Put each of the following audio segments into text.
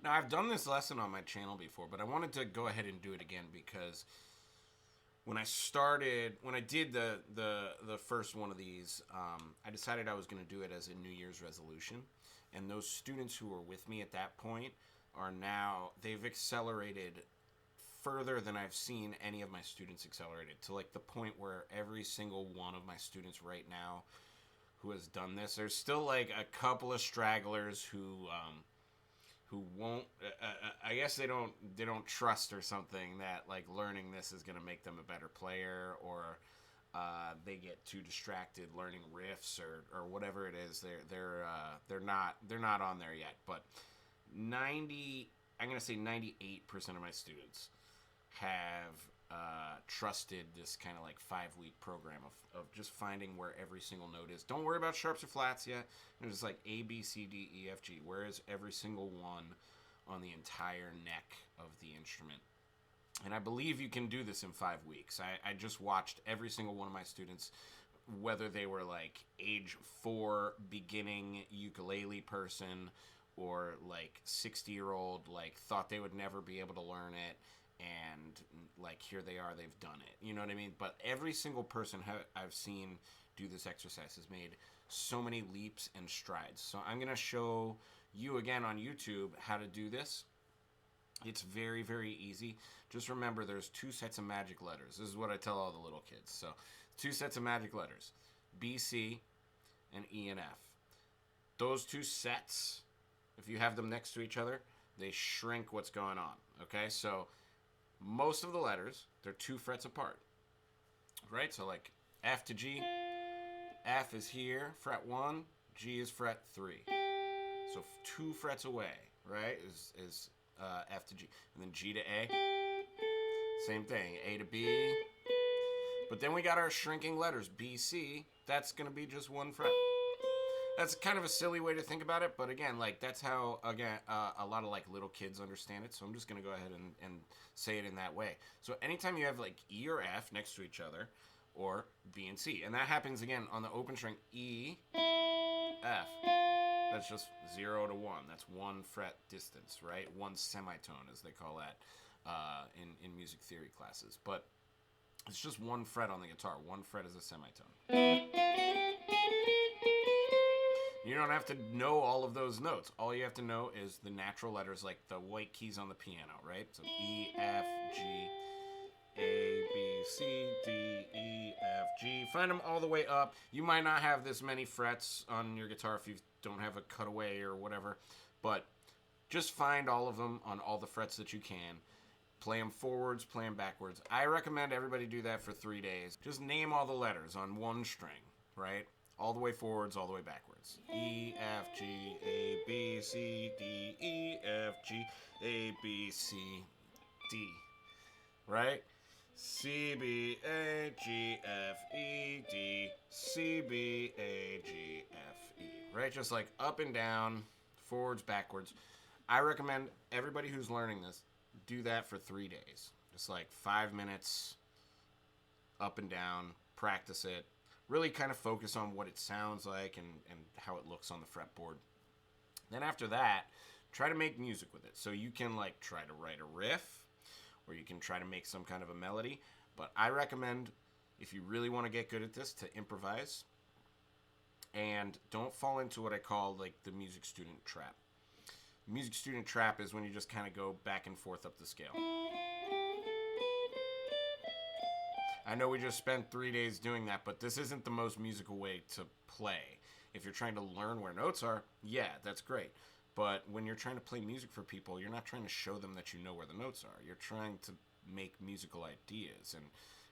Now, I've done this lesson on my channel before, but I wanted to go ahead and do it again because when I did the first one of these, I decided I was going to do it as a New Year's resolution. And those students who were with me at that point they've accelerated further than I've seen any of my students accelerated, to like the point where every single one of my students right now who has done this, there's still like a couple of stragglers who won't. I guess they don't trust or something that like learning this is going to make them a better player, or they get too distracted learning riffs or whatever it is. They're not on there yet. But I'm going to say 98% of my students have trusted this kind of like 5-week program of just finding where every single note is. Don't worry about sharps or flats yet. It's just like A, B, C, D, E, F, G. Where is every single one on the entire neck of the instrument? And I believe you can do this in 5 weeks. I just watched every single one of my students, whether they were like age 4 beginning ukulele person or like 60-year-old, like thought they would never be able to learn it, and like here they are, they've done it. You know what I mean? But every single person I've seen do this exercise has made so many leaps and strides. So I'm going to show you again on YouTube how to do this. It's very, very easy. Just remember there's 2 sets of magic letters. This is what I tell all the little kids. So 2 sets of magic letters, B, C, and E and F. Those 2 sets, if you have them next to each other, they shrink what's going on. Okay, so most of the letters, they're 2 frets apart, right? So like F to G, F is here, fret 1, G is fret 3. So 2 frets away, right, is F to G. And then G to A, same thing, A to B. But then we got our shrinking letters, B, C, that's going to be just 1 fret. That's kind of a silly way to think about it, but again, like that's how again a lot of like little kids understand it. So I'm just gonna go ahead and say it in that way. So anytime you have like E or F next to each other, or B and C, and that happens again on the open string, E, F. That's just 0 to 1. That's 1 fret distance, right? 1 semitone, as they call that in music theory classes. But it's just 1 fret on the guitar. 1 fret is a semitone. You don't have to know all of those notes. All you have to know is the natural letters, like the white keys on the piano, right? So E, F, G, A, B, C, D, E, F, G. Find them all the way up. You might not have this many frets on your guitar if you don't have a cutaway or whatever, but just find all of them on all the frets that you can. Play them forwards, play them backwards. I recommend everybody do that for 3 days. Just name all the letters on 1 string, right? All the way forwards, all the way backwards. E, F, G, A, B, C, D, E, F, G, A, B, C, D. Right? C, B, A, G, F, E, D, C, B, A, G, F, E. Right? Just like up and down, forwards, backwards. I recommend everybody who's learning this do that for 3 days. Just like 5 minutes, up and down, practice it. Really kind of focus on what it sounds like and how it looks on the fretboard. Then after that, try to make music with it. So you can like try to write a riff, or you can try to make some kind of a melody. But I recommend, if you really want to get good at this, to improvise. And don't fall into what I call like the music student trap. Music student trap is when you just kind of go back and forth up the scale. I know we just spent 3 days doing that, but this isn't the most musical way to play. If you're trying to learn where notes are, yeah, that's great. But when you're trying to play music for people, you're not trying to show them that you know where the notes are. You're trying to make musical ideas, and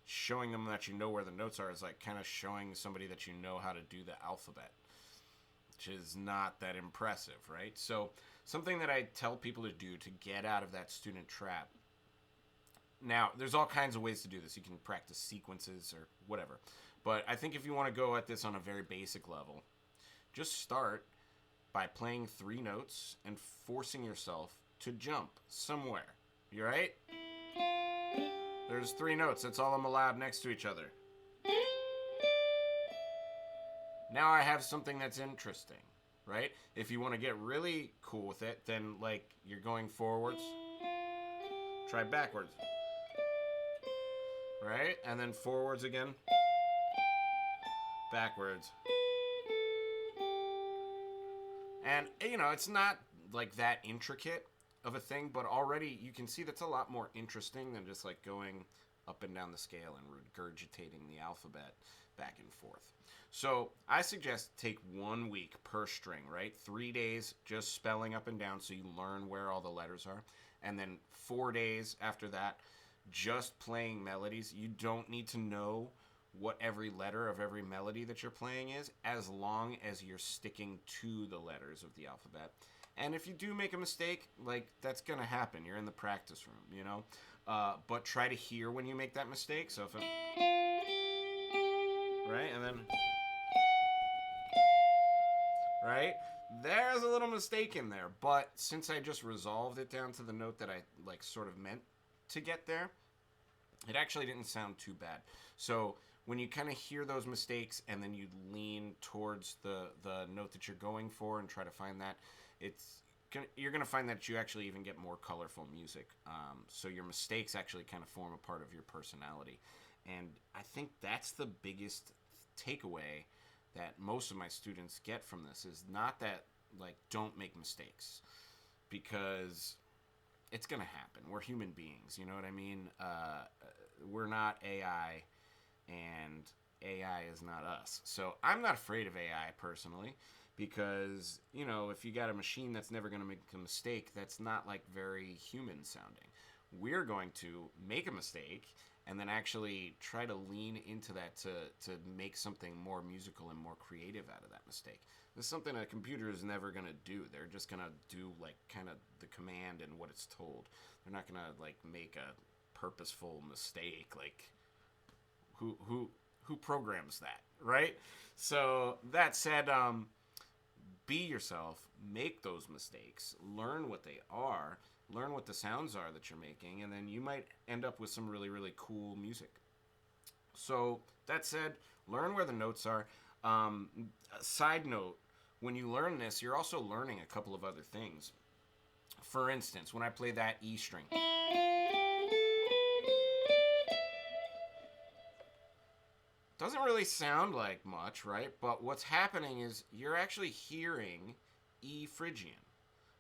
showing them that you know where the notes are is like kind of showing somebody that you know how to do the alphabet, which is not that impressive, right? So something that I tell people to do to get out of that student trap. Now, there's all kinds of ways to do this. You can practice sequences or whatever. But I think if you want to go at this on a very basic level, just start by playing 3 notes and forcing yourself to jump somewhere. You right? There's 3 notes. That's all I'm allowed next to each other. Now I have something that's interesting. right? If you want to get really cool with it, then like you're going forwards, try backwards, right? And then forwards again, backwards. And, you know, it's not like that intricate of a thing, but already you can see that's a lot more interesting than just like going up and down the scale and regurgitating the alphabet back and forth. So I suggest take 1 week per string, right? 3 days just spelling up and down so you learn where all the letters are. And then 4 days after that, just playing melodies. You don't need to know what every letter of every melody that you're playing is, as long as you're sticking to the letters of the alphabet. And if you do make a mistake, like, that's gonna happen. You're in the practice room, you know? But try to hear when you make that mistake. So if it, right, and then, right, there's a little mistake in there. But since I just resolved it down to the note that I like sort of meant to get there, it actually didn't sound too bad. So when you kind of hear those mistakes and then you lean towards the note that you're going for and try to find that, you're going to find that you actually even get more colorful music. So your mistakes actually kind of form a part of your personality. And I think that's the biggest takeaway that most of my students get from this, is not that, like, don't make mistakes, because it's going to happen. We're human beings, you know what I mean? We're not AI, and AI is not us. So I'm not afraid of AI personally, because, you know, if you got a machine that's never going to make a mistake, that's not like very human sounding. We're going to make a mistake and then actually try to lean into that to make something more musical and more creative out of that mistake. This is something a computer is never going to do. They're just going to do like kind of the command and what it's told. They're not going to like make a purposeful mistake. Like, who programs that, right? So that said, be yourself, make those mistakes, learn what they are, learn what the sounds are that you're making, and then you might end up with some really, really cool music. So that said, learn where the notes are. Side note, when you learn this, you're also learning a couple of other things. For instance, when I play that E string, doesn't really sound like much, right? But what's happening is you're actually hearing E Phrygian.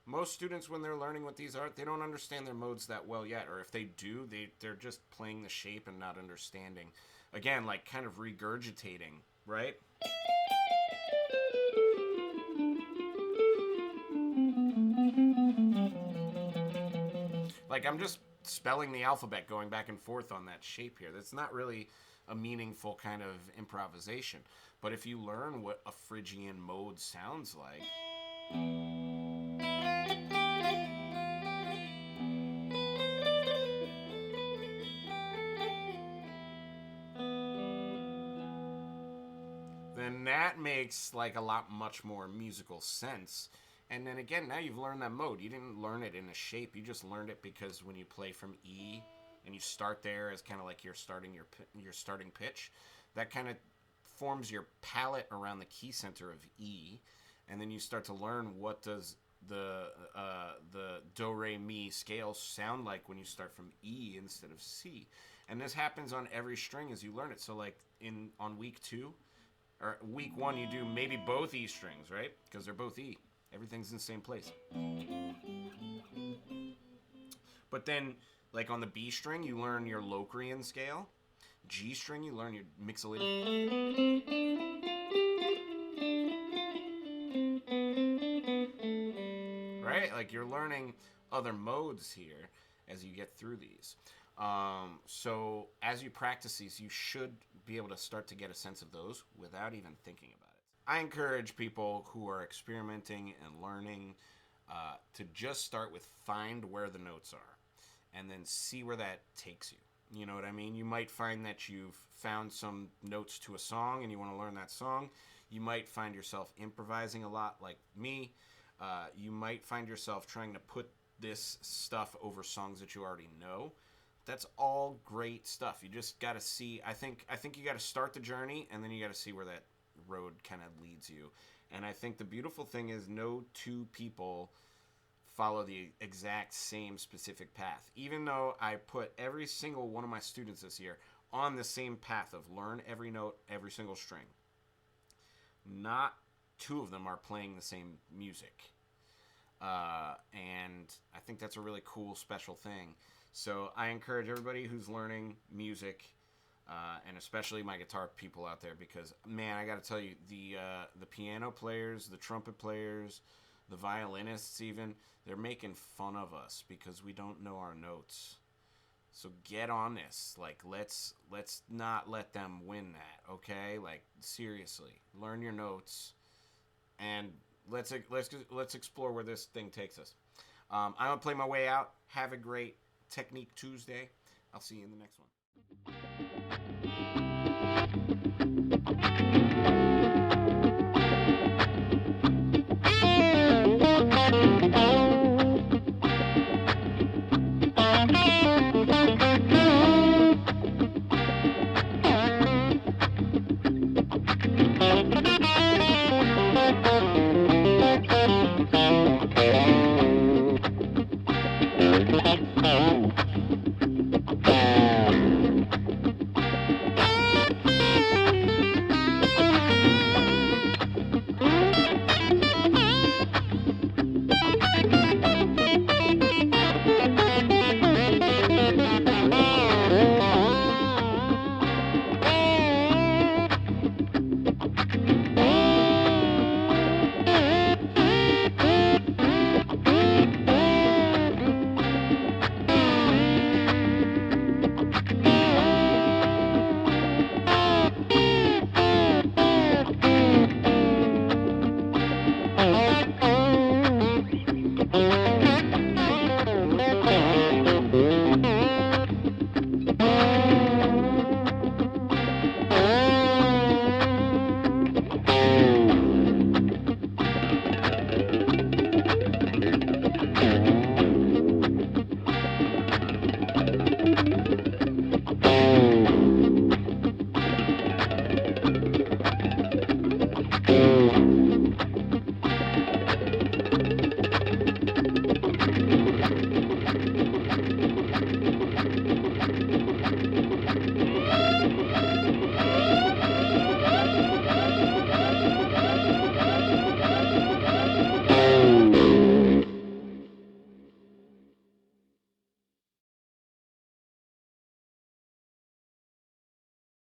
Most students, when they're learning what these are, they don't understand their modes that well yet. Or if they do, they're just playing the shape and not understanding. Again, like kind of regurgitating, right? Like, I'm just spelling the alphabet going back and forth on that shape here. That's not really a meaningful kind of improvisation. But if you learn what a Phrygian mode sounds like, then that makes like a lot much more musical sense. And then again, now you've learned that mode. You didn't learn it in a shape. You just learned it because when you play from E and you start there as kind of like you're starting your starting pitch, that kind of forms your palette around the key center of E, and then you start to learn what does the do re mi scale sound like when you start from E instead of C. And this happens on every string as you learn it. So like on week 2 or week 1, you do maybe both E strings, right? Because they're both E. Everything's in the same place. But then, like on the B string, you learn your Locrian scale. G string, you learn your mixolydian. Right? Like you're learning other modes here as you get through these. So as you practice these, you should be able to start to get a sense of those without even thinking about it. I encourage people who are experimenting and learning to just start with find where the notes are and then see where that takes you. You know what I mean? You might find that you've found some notes to a song and you want to learn that song. You might find yourself improvising a lot like me. You might find yourself trying to put this stuff over songs that you already know. That's all great stuff. You just got to see. I think you got to start the journey, and then you got to see where that road kind of leads you. And I think the beautiful thing is no two people follow the exact same specific path. Even though I put every single one of my students this year on the same path of learn every note, every single string, not two of them are playing the same music. And I think that's a really cool, special thing. So I encourage everybody who's learning music, and especially my guitar people out there, because man, I got to tell you, the piano players, the trumpet players, the violinists, even, they're making fun of us because we don't know our notes. So get on this. Like, let's not let them win that, okay? Like, seriously, learn your notes, and let's explore where this thing takes us. I'm gonna play my way out. Have a great Technique Tuesday. I'll see you in the next one.